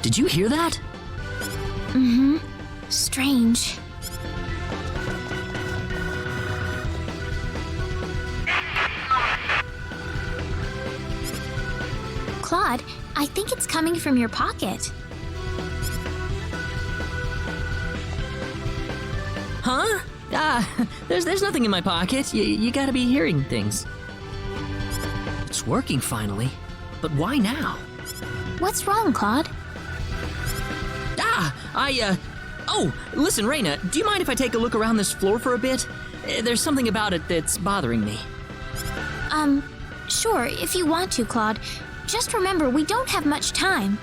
Did you hear that? Mm-hmm. Strange. Claude, I think it's coming from your pocket. Huh? There's nothing in my pocket. You gotta be hearing things. It's working finally. But why now? What's wrong, Claude? Oh, listen, Raina, do you mind if I take a look around this floor for a bit? There's something about it that's bothering me. Sure, if you want to, Claude. Just remember, we don't have much time.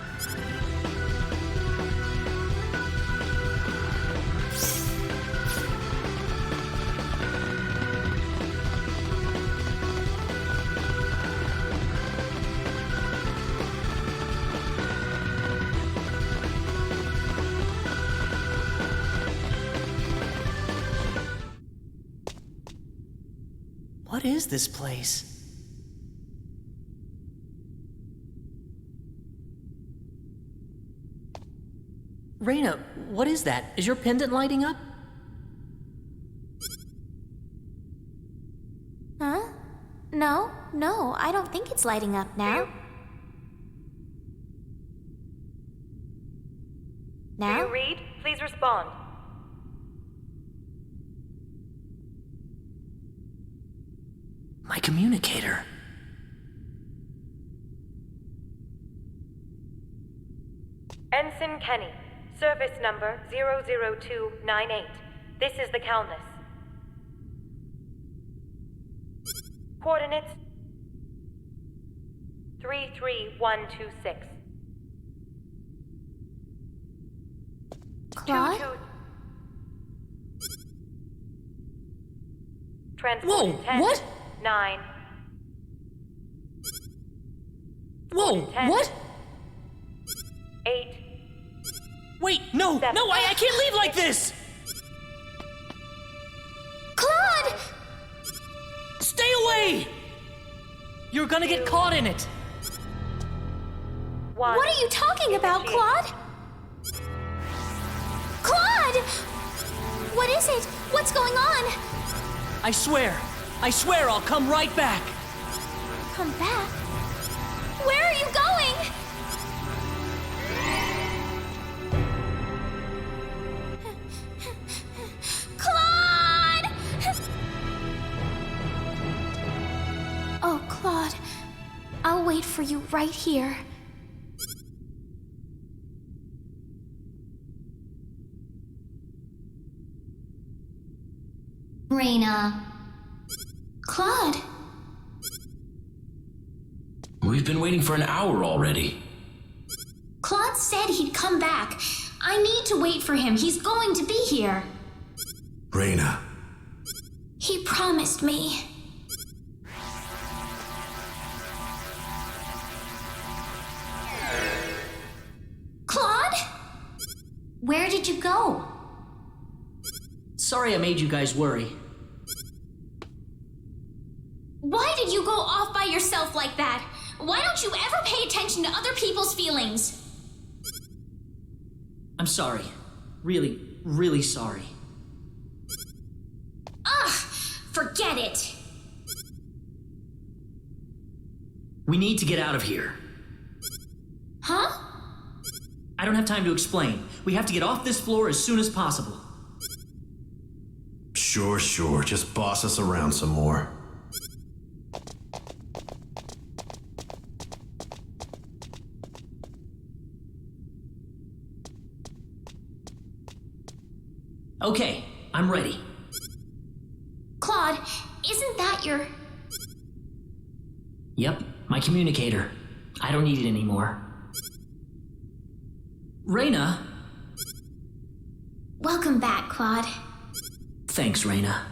What is this place? Raina, what is that? Is your pendant lighting up? Huh? No, I don't think it's lighting up now. Do you read? Please respond. My communicator. Ensign Kenny, service number 00298. This is the Countess. Coordinates 33126. Claude? Transport Whoa, intent, what? 9. Whoa, Intent, what? 8. Wait, no, I can't leave like this! Claude! Stay away! You're gonna get caught in it! 1. What are you talking about, Claude? Claude! What is it? What's going on? I swear I'll come right back! Come back? Where are you going? Claude! Oh, Claude. I'll wait for you right here. Raina. Claude. We've been waiting for an hour already. Claude said he'd come back. I need to wait for him. He's going to be here. Raina. He promised me. Claude? Where did you go? Sorry I made you guys worry. Why did you go off by yourself like that? Why don't you ever pay attention to other people's feelings? I'm sorry. Really, really sorry. Ugh! Forget it! We need to get out of here. Huh? I don't have time to explain. We have to get off this floor as soon as possible. Sure. Just boss us around some more. Okay, I'm ready. Claude, isn't that your... Yep, my communicator. I don't need it anymore. Raina? Welcome back, Claude. Thanks, Raina.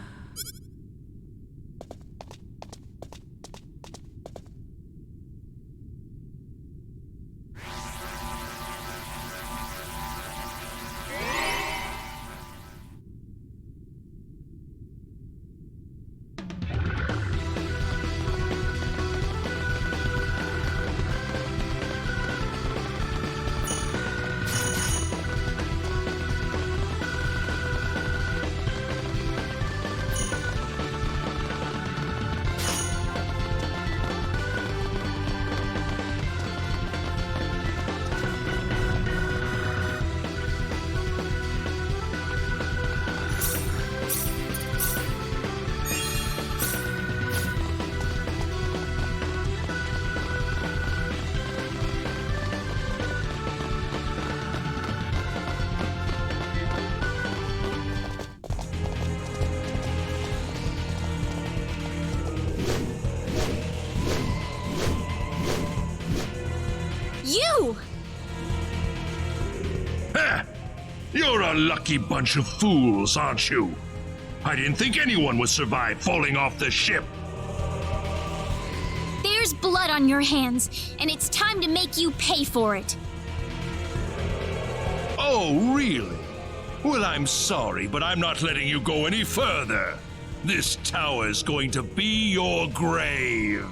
You're a lucky bunch of fools, aren't you? I didn't think anyone would survive falling off the ship. There's blood on your hands, and it's time to make you pay for it. Oh, really? Well, I'm sorry, but I'm not letting you go any further. This tower's going to be your grave.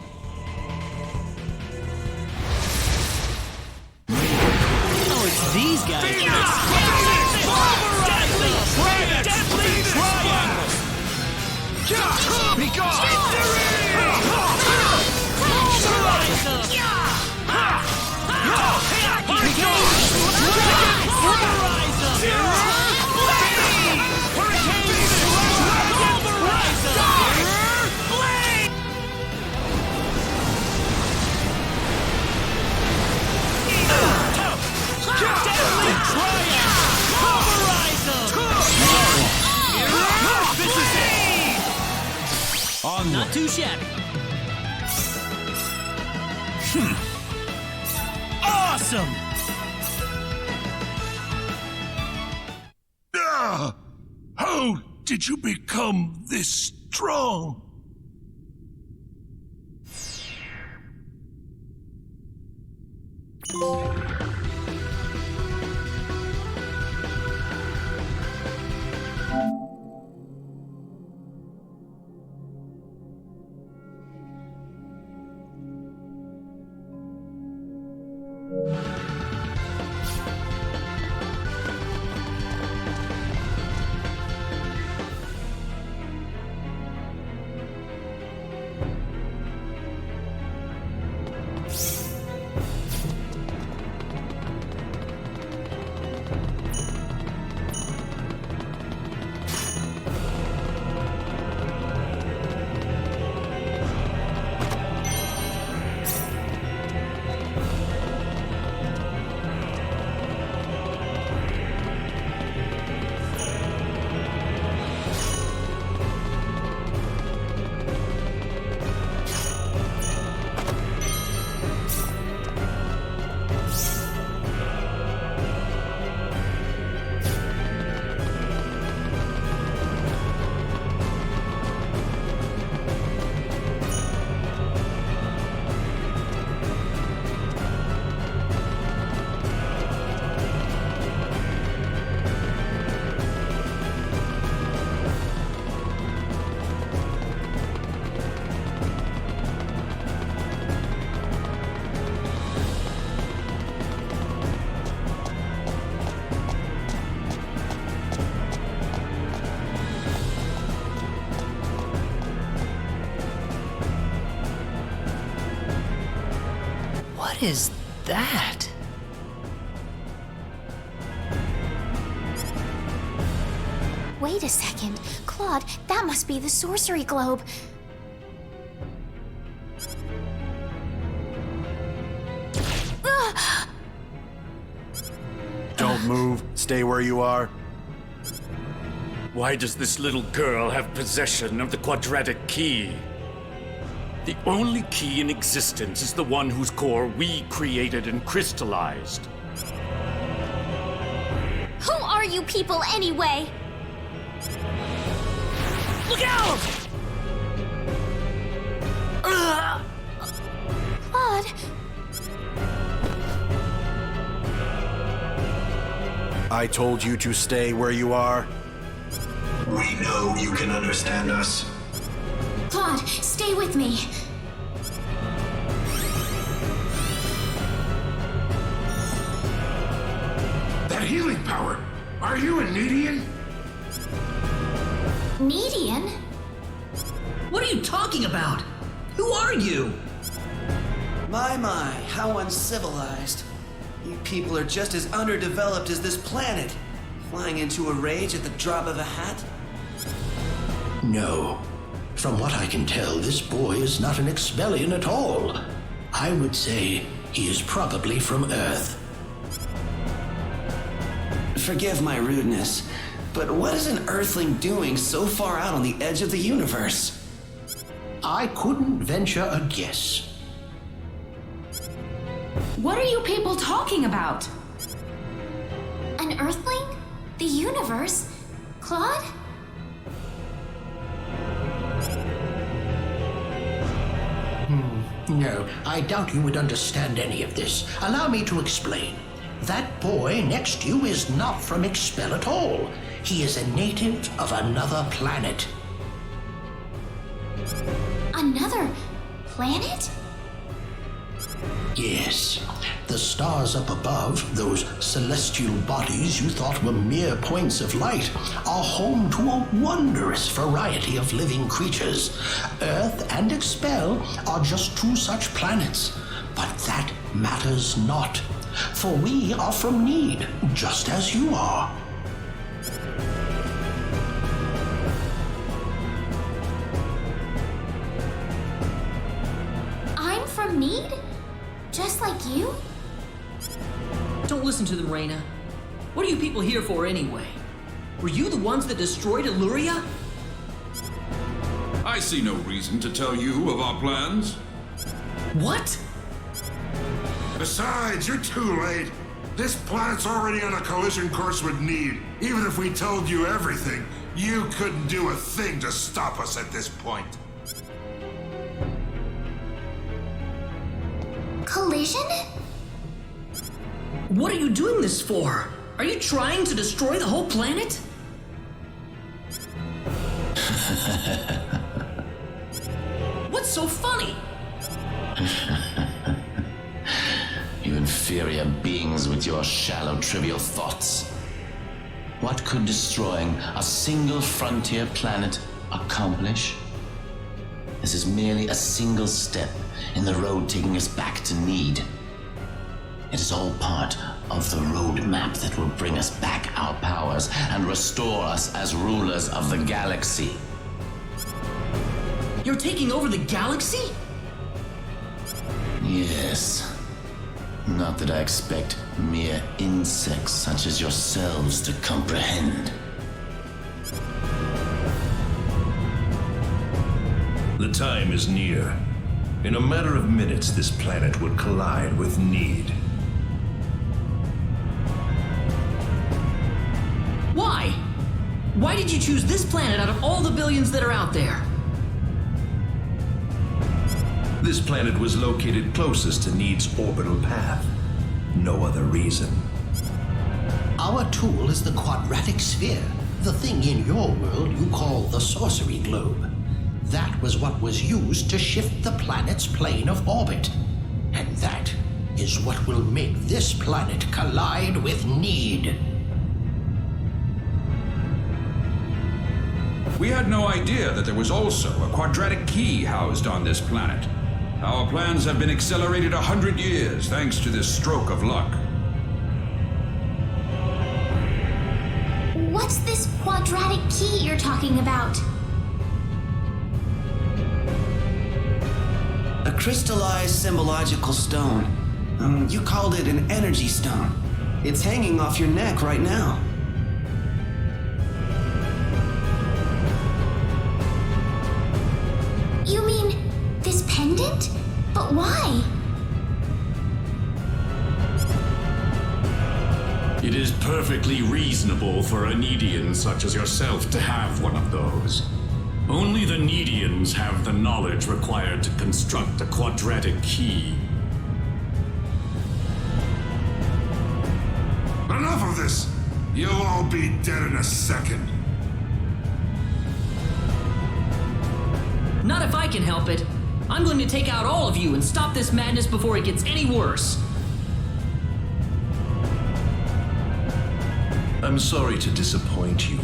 Oh, it's these guys. Deadly triangle! Be gone! Not too shabby. Awesome! How did you become this strong? What is that? Wait a second. Claude, that must be the sorcery globe. Don't move. Stay where you are. Why does this little girl have possession of the quadratic key? The only key in existence is the one whose core we created and crystallized. Who are you people anyway? Look out! Claude, I told you to stay where you are. We know you can understand us. Claude, stay with me. That healing power! Are you a Nidian? Median? What are you talking about? Who are you? My, how uncivilized. You people are just as underdeveloped as this planet. Flying into a rage at the drop of a hat? No. From what I can tell, this boy is not an Expellion at all. I would say he is probably from Earth. Forgive my rudeness, but what is an Earthling doing so far out on the edge of the universe? I couldn't venture a guess. What are you people talking about? An Earthling? The universe? Claude? No, I doubt you would understand any of this. Allow me to explain. That boy next to you is not from Expel at all. He is a native of another planet. Another planet? Yes. The stars up above, those celestial bodies you thought were mere points of light, are home to a wondrous variety of living creatures. Earth and Expel are just two such planets. But that matters not, for we are from Need, just as you are. I'm from Need? Just like you? Don't listen to them, Reyna. What are you people here for anyway? Were you the ones that destroyed Illyria? I see no reason to tell you of our plans. What? Besides, you're too late. This planet's already on a collision course with Need. Even if we told you everything, you couldn't do a thing to stop us at this point. Collision? What are you doing this for? Are you trying to destroy the whole planet? What's so funny? You inferior beings with your shallow, trivial thoughts. What could destroying a single frontier planet accomplish? This is merely a single step in the road taking us back to Need. It is all part of the roadmap that will bring us back our powers and restore us as rulers of the galaxy. You're taking over the galaxy? Yes. Not that I expect mere insects such as yourselves to comprehend. The time is near. In a matter of minutes, this planet will collide with Need. Why? Why did you choose this planet out of all the billions that are out there? This planet was located closest to Need's orbital path. No other reason. Our tool is the quadratic sphere, the thing in your world you call the sorcery globe. That was what was used to shift the planet's plane of orbit. And that is what will make this planet collide with Need. We had no idea that there was also a quadratic key housed on this planet. Our plans have been accelerated 100 years thanks to this stroke of luck. What's this quadratic key you're talking about? A crystallized symbological stone. You called it an energy stone. It's hanging off your neck right now. You mean this pendant? But why? It is perfectly reasonable for a Needian such as yourself to have one of those. Only the Needians have the knowledge required to construct a quadratic key. Enough of this! You'll all be dead in a second. Not if I can help it. I'm going to take out all of you and stop this madness before it gets any worse. I'm sorry to disappoint you,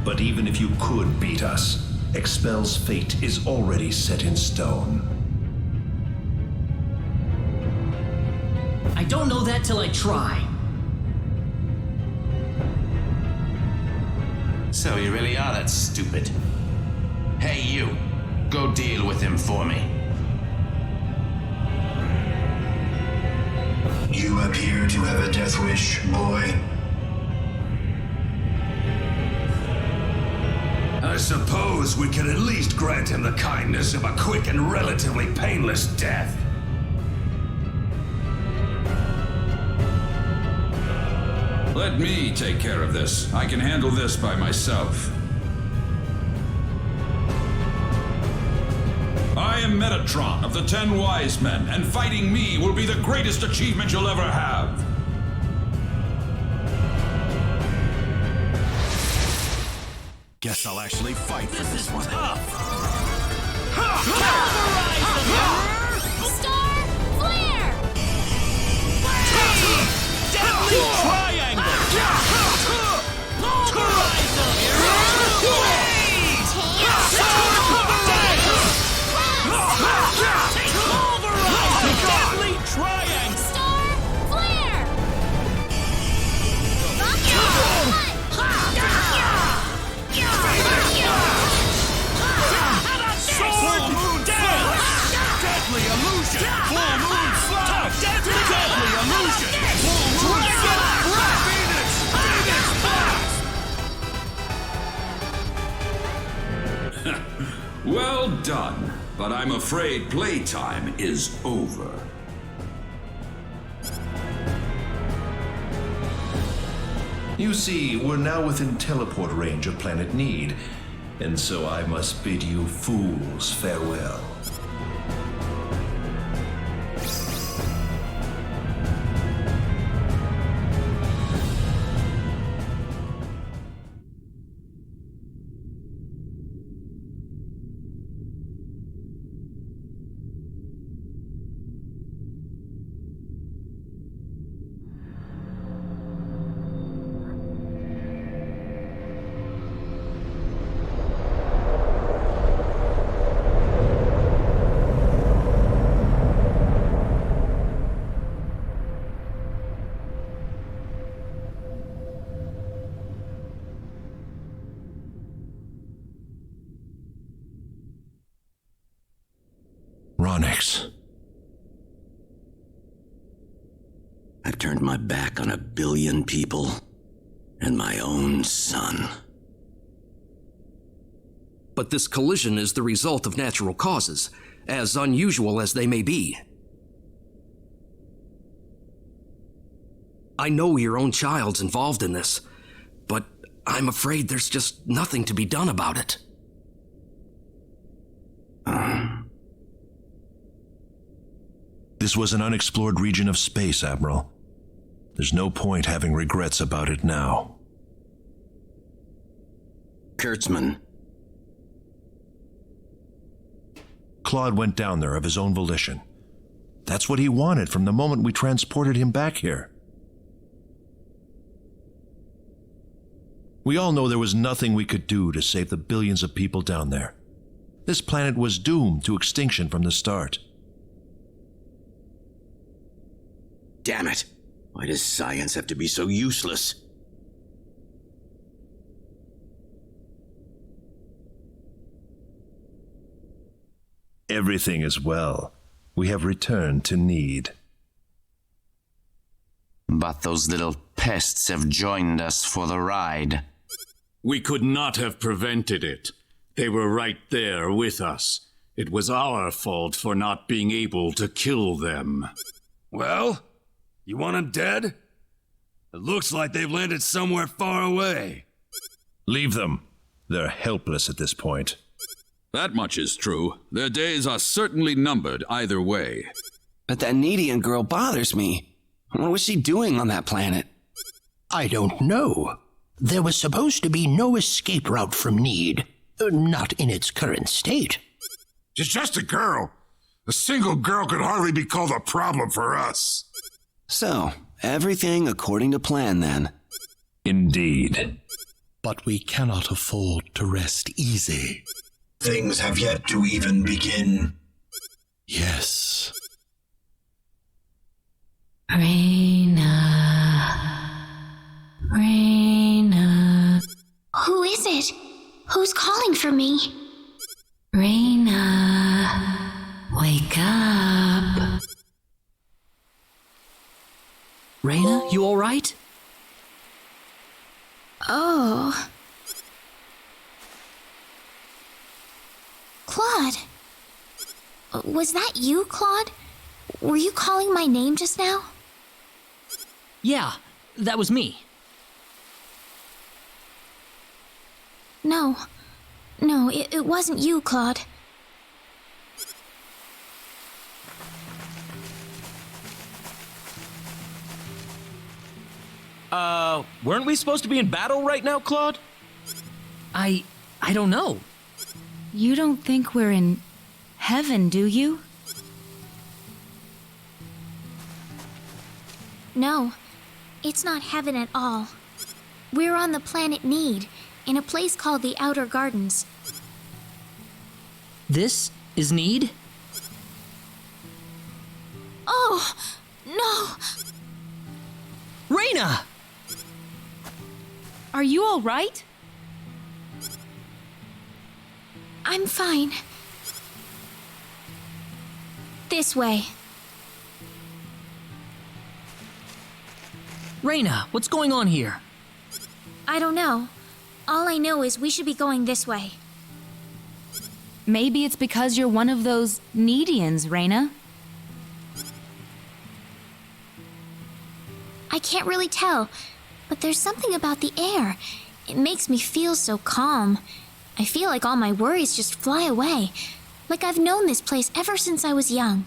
but even if you could beat us, Expel's fate is already set in stone. I don't know that till I try. So you really are that stupid. Hey, you. Go deal with him for me. You appear to have a death wish, boy. I suppose we can at least grant him the kindness of a quick and relatively painless death. Let me take care of this. I can handle this by myself. I am Metatron of the 10 Wise Men, and fighting me will be the greatest achievement you'll ever have. Guess I'll actually fight for this one. Star Flare! Deadly Triangle! Deadly Triangle! Star Flare! Full Moon Dance! Deadly Illusion! Full Moon Slash! Deadly Illusion! Full Moon Slash! Venus! Blast! Well done, but I'm afraid playtime is over. You see, we're now within teleport range of Planet Need, and so I must bid you fools farewell. Ronix. I've turned my back on 1 billion people and my own son. But this collision is the result of natural causes, as unusual as they may be. I know your own child's involved in this, but I'm afraid there's just nothing to be done about it. This was an unexplored region of space, Admiral. There's no point having regrets about it now. Kurtzman. Claude went down there of his own volition. That's what he wanted from the moment we transported him back here. We all know there was nothing we could do to save the billions of people down there. This planet was doomed to extinction from the start. Damn it! Why does science have to be so useless? Everything is well. We have returned to Need. But those little pests have joined us for the ride. We could not have prevented it. They were right there with us. It was our fault for not being able to kill them. Well, you want them dead? It looks like they've landed somewhere far away. Leave them. They're helpless at this point. That much is true. Their days are certainly numbered either way. But that Needian girl bothers me. What was she doing on that planet? I don't know. There was supposed to be no escape route from Need. Not in its current state. She's just a girl. A single girl could hardly be called a problem for us. So, everything according to plan then. Indeed. But we cannot afford to rest easy. Things have yet to even begin. Yes. Raina. Who is it? Who's calling for me? Raina, wake up. Raina, you all right? Oh. Claude. Was that you, Claude? Were you calling my name just now? Yeah, that was me. No. No, it wasn't you, Claude. Weren't we supposed to be in battle right now, Claude? I don't know. You don't think we're in heaven, do you? No, it's not heaven at all. We're on the planet Need, in a place called the Outer Gardens. This is Need? Oh, no! Reyna! Are you all right? I'm fine. This way. Reyna, what's going on here? I don't know. All I know is we should be going this way. Maybe it's because you're one of those Needians, Reyna. I can't really tell, but there's something about the air. It makes me feel so calm. I feel like all my worries just fly away, like I've known this place ever since I was young.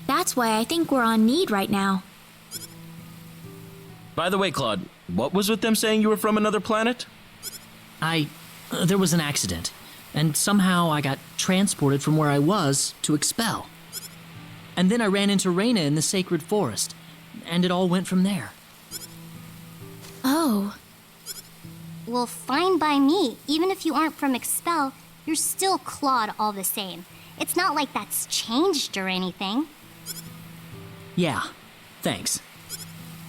That's why I think we're on Need right now. By the way, Claude, what was with them saying you were from another planet? There was an accident, and somehow I got transported from where I was to Expel. And then I ran into Reyna in the sacred forest, and it all went from there. Oh. Well, fine by me. Even if you aren't from Expel, you're still Claude all the same. It's not like that's changed or anything. Yeah, thanks.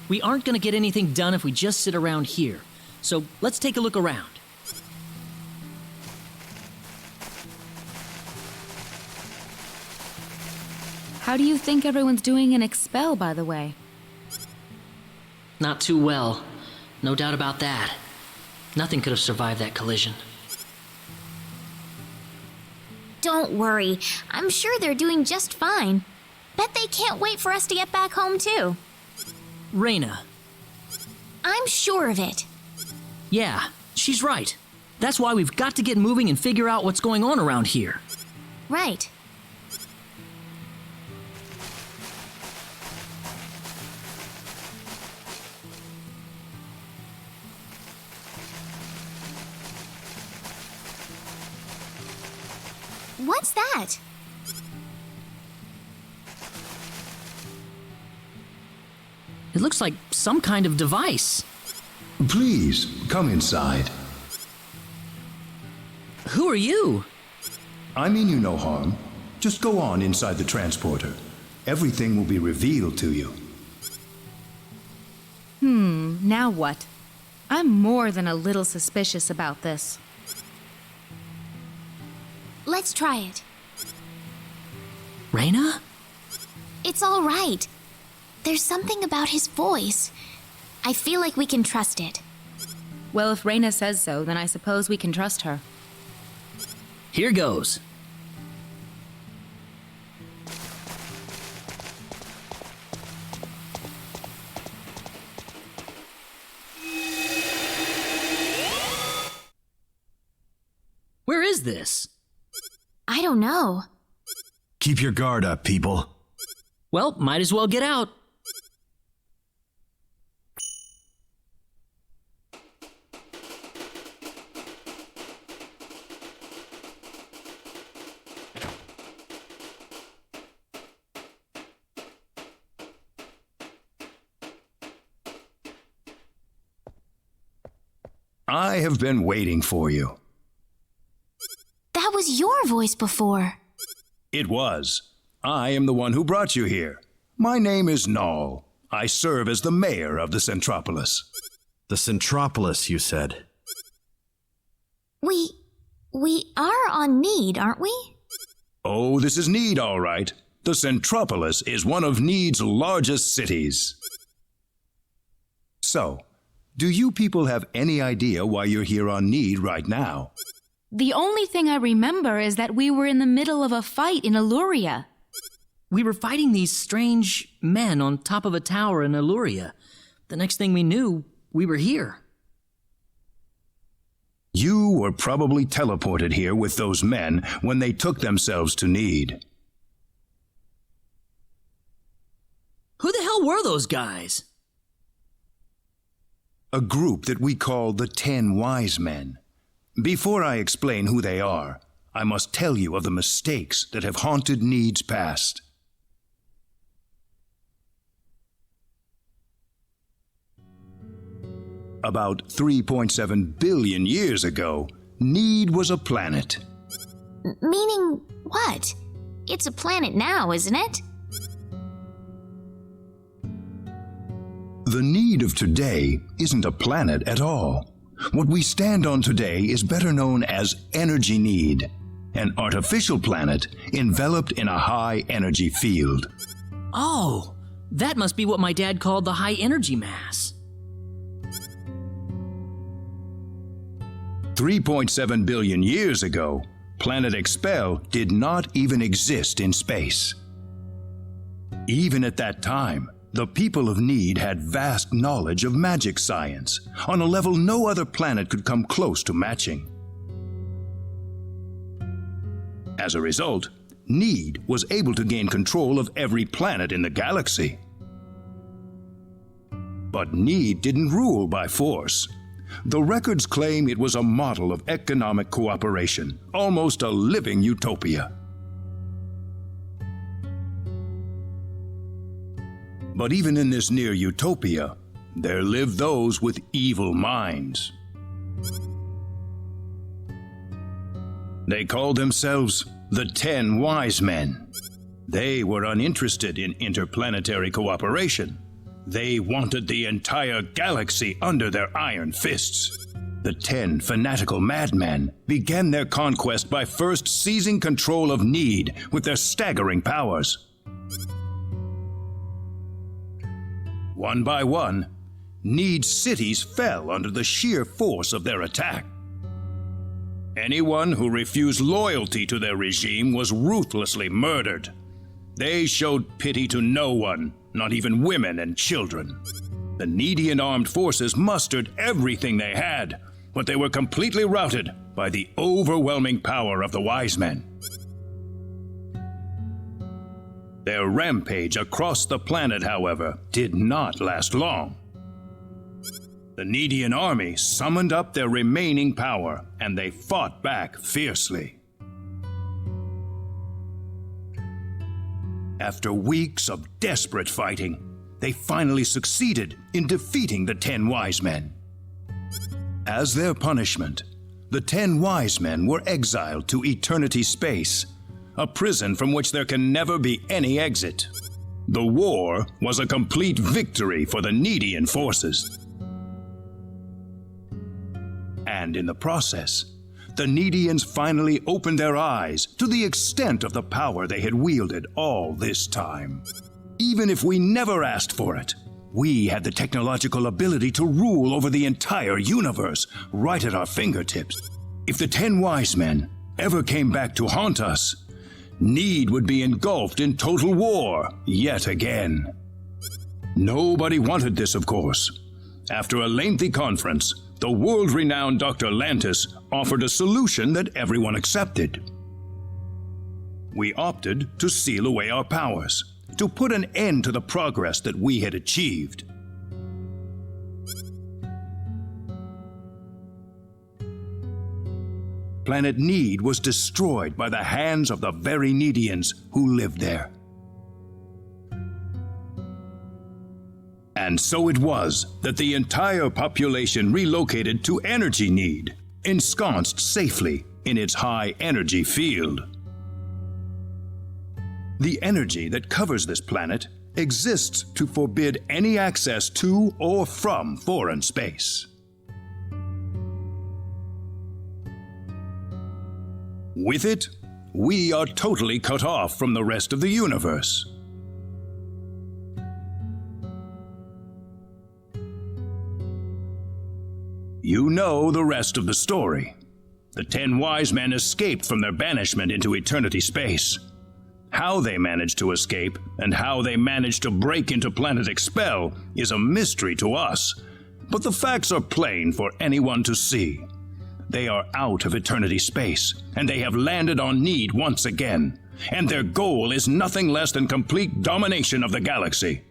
We aren't gonna get anything done if we just sit around here, so let's take a look around. How do you think everyone's doing in Expel, by the way? Not too well. No doubt about that. Nothing could have survived that collision. Don't worry. I'm sure they're doing just fine. Bet they can't wait for us to get back home, too. Reyna. I'm sure of it. Yeah, she's right. That's why we've got to get moving and figure out what's going on around here. Right. What's that? It looks like some kind of device. Please, come inside. Who are you? I mean you no harm. Just go on inside the transporter. Everything will be revealed to you. Now what? I'm more than a little suspicious about this. Let's try it. Reyna? It's all right. There's something about his voice. I feel like we can trust it. Well, if Reyna says so, then I suppose we can trust her. Here goes. Where is this? I don't know. Keep your guard up, people. Well, might as well get out. I have been waiting for you. That was your voice before. It was. I am the one who brought you here. My name is Null. I serve as the mayor of the Centropolis. The Centropolis, you said. We are on Need, aren't we? Oh, this is Need, all right. The Centropolis is one of Need's largest cities. So, do you people have any idea why you're here on Need right now? The only thing I remember is that we were in the middle of a fight in Illuria. We were fighting these strange men on top of a tower in Illuria. The next thing we knew, we were here. You were probably teleported here with those men when they took themselves to Need. Who the hell were those guys? A group that we call the 10 Wise Men. Before I explain who they are, I must tell you of the mistakes that have haunted Need's past. About 3.7 billion years ago, Need was a planet. Meaning what? It's a planet now, isn't it? The Need of today isn't a planet at all. What we stand on today is better known as Energy Need, an artificial planet enveloped in a high energy field. Oh, that must be what my dad called the high energy mass. 3.7 billion years ago, Planet Expel did not even exist in space. Even at that time, the people of Need had vast knowledge of magic science, on a level no other planet could come close to matching. As a result, Need was able to gain control of every planet in the galaxy. But Need didn't rule by force. The records claim it was a model of economic cooperation, almost a living utopia. But even in this near utopia, there lived those with evil minds. They called themselves the 10 Wise Men. They were uninterested in interplanetary cooperation. They wanted the entire galaxy under their iron fists. The 10 fanatical madmen began their conquest by first seizing control of Need with their staggering powers. One by one, Need's cities fell under the sheer force of their attack. Anyone who refused loyalty to their regime was ruthlessly murdered. They showed pity to no one, not even women and children. The Needian armed forces mustered everything they had, but they were completely routed by the overwhelming power of the Wise Men. Their rampage across the planet, however, did not last long. The Needian army summoned up their remaining power, and they fought back fiercely. After weeks of desperate fighting, they finally succeeded in defeating the 10 Wise Men. As their punishment, the 10 Wise Men were exiled to eternity space, a prison from which there can never be any exit. The war was a complete victory for the Needian forces. And in the process, the Needians finally opened their eyes to the extent of the power they had wielded all this time. Even if we never asked for it, we had the technological ability to rule over the entire universe right at our fingertips. If the 10 Wise Men ever came back to haunt us, Need would be engulfed in total war yet again. Nobody wanted this, of course. After a lengthy conference, the world-renowned Dr. Lantis offered a solution that everyone accepted. We opted to seal away our powers, to put an end to the progress that we had achieved. Planet Need was destroyed by the hands of the very Needians who lived there. And so it was that the entire population relocated to Energy Need, ensconced safely in its high energy field. The energy that covers this planet exists to forbid any access to or from foreign space. With it, we are totally cut off from the rest of the universe. You know the rest of the story. The 10 Wise Men escaped from their banishment into eternity space. How they managed to escape and how they managed to break into Planet Expel is a mystery to us, but the facts are plain for anyone to see. They are out of eternity space, and they have landed on Need once again. And their goal is nothing less than complete domination of the galaxy.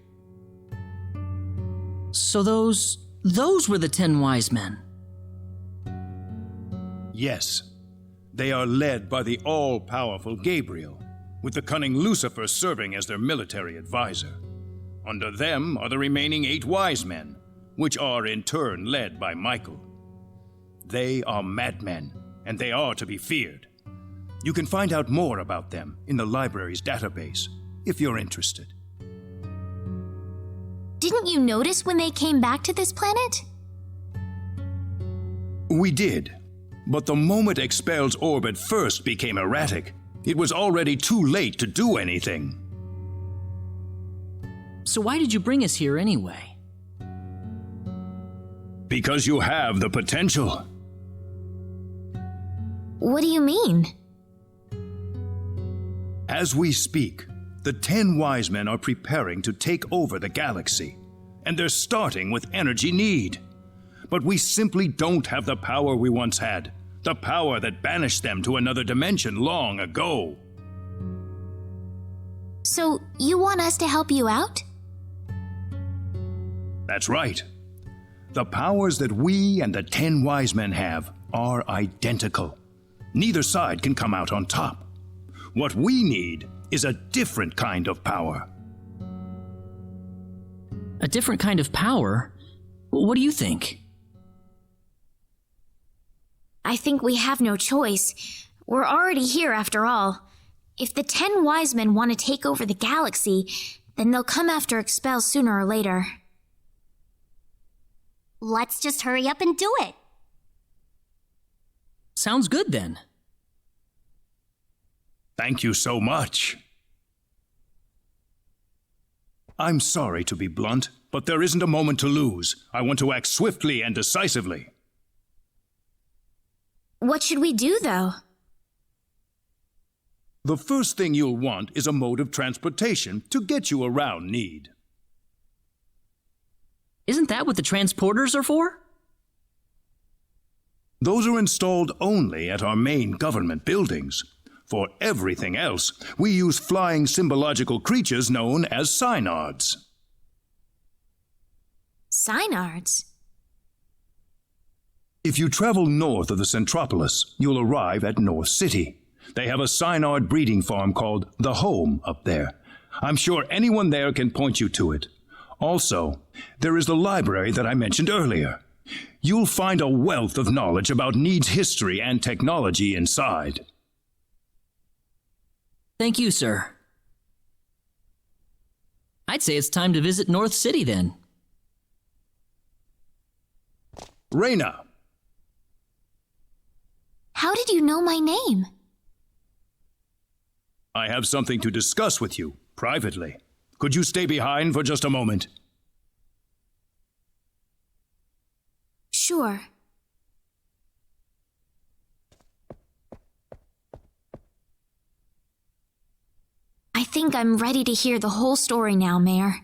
So those were the 10 wise men. Yes, they are led by the all-powerful Gabriel, with the cunning Lucifer serving as their military advisor. Under them are the remaining 8 wise men, which are in turn led by Michael. They are madmen, and they are to be feared. You can find out more about them in the library's database, if you're interested. Didn't you notice when they came back to this planet? We did, but the moment Expel's orbit first became erratic, it was already too late to do anything. So why did you bring us here anyway? Because you have the potential. What do you mean? As we speak, the 10 wise men are preparing to take over the galaxy, and they're starting with energy need. But we simply don't have the power we once had, the power that banished them to another dimension long ago. So, you want us to help you out? That's right. The powers that we and the 10 wise men have are identical. Neither side can come out on top. What we need is a different kind of power. A different kind of power? What do you think? I think we have no choice. We're already here after all. If the 10 wise men want to take over the galaxy, then they'll come after Expel sooner or later. Let's just hurry up and do it. Sounds good then. Thank you so much. I'm sorry to be blunt, but there isn't a moment to lose. I want to act swiftly and decisively. What should we do, though? The first thing you'll want is a mode of transportation to get you around Need. Isn't that what the transporters are for? Those are installed only at our main government buildings. For everything else, we use flying symbological creatures known as synards. Synards? If you travel north of the Centropolis, you'll arrive at North City. They have a synard breeding farm called The Home up there. I'm sure anyone there can point you to it. Also, there is the library that I mentioned earlier. You'll find a wealth of knowledge about Need's history and technology inside. Thank you, sir. I'd say it's time to visit North City then. Reyna! How did you know my name? I have something to discuss with you, privately. Could you stay behind for just a moment? Sure. I think I'm ready to hear the whole story now, Mayor.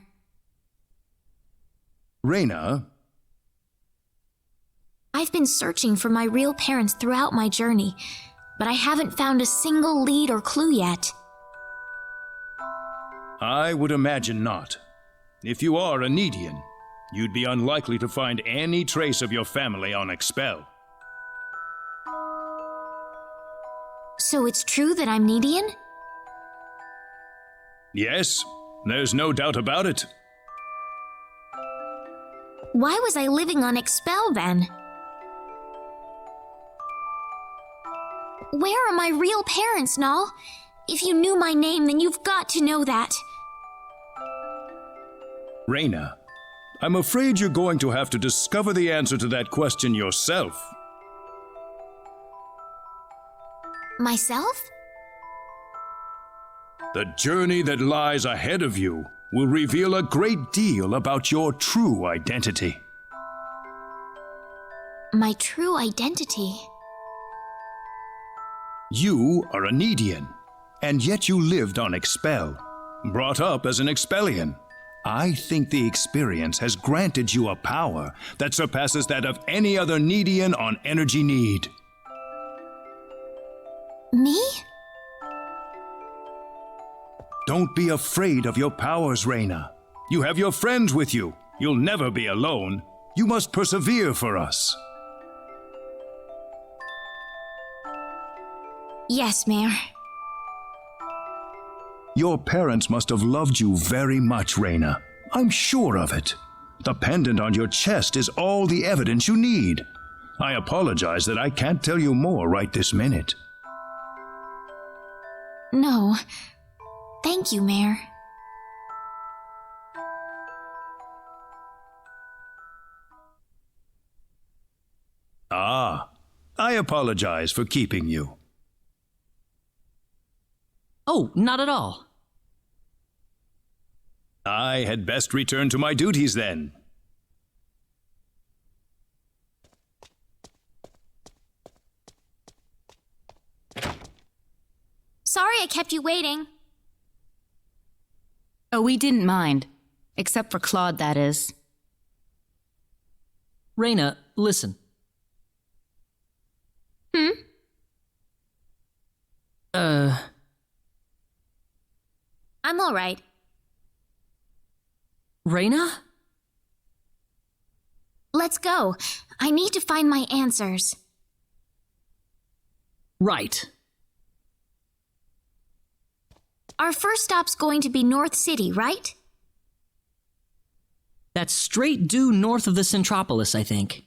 Reyna? I've been searching for my real parents throughout my journey, but I haven't found a single lead or clue yet. I would imagine not. If you are a Needian, you'd be unlikely to find any trace of your family on Expel. So it's true that I'm Needian? Yes, there's no doubt about it. Why was I living on Expel then? Where are my real parents, Null? If you knew my name, then you've got to know that. Reyna, I'm afraid you're going to have to discover the answer to that question yourself. Myself? The journey that lies ahead of you will reveal a great deal about your true identity. My true identity? You are a Needian, and yet you lived on Expel, brought up as an Expellian. I think the experience has granted you a power that surpasses that of any other Needian on Energy Need. Me? Don't be afraid of your powers, Reyna. You have your friends with you. You'll never be alone. You must persevere for us. Yes, Mayor. Your parents must have loved you very much, Reyna. I'm sure of it. The pendant on your chest is all the evidence you need. I apologize that I can't tell you more right this minute. No. Thank you, Mayor. Ah, I apologize for keeping you. Oh, not at all. I had best return to my duties then. Sorry I kept you waiting. Oh, we didn't mind. Except for Claude, that is. Reyna, listen. I'm all right. Reyna? Let's go. I need to find my answers. Right. Our first stop's going to be North City, right? That's straight due north of the Centropolis, I think.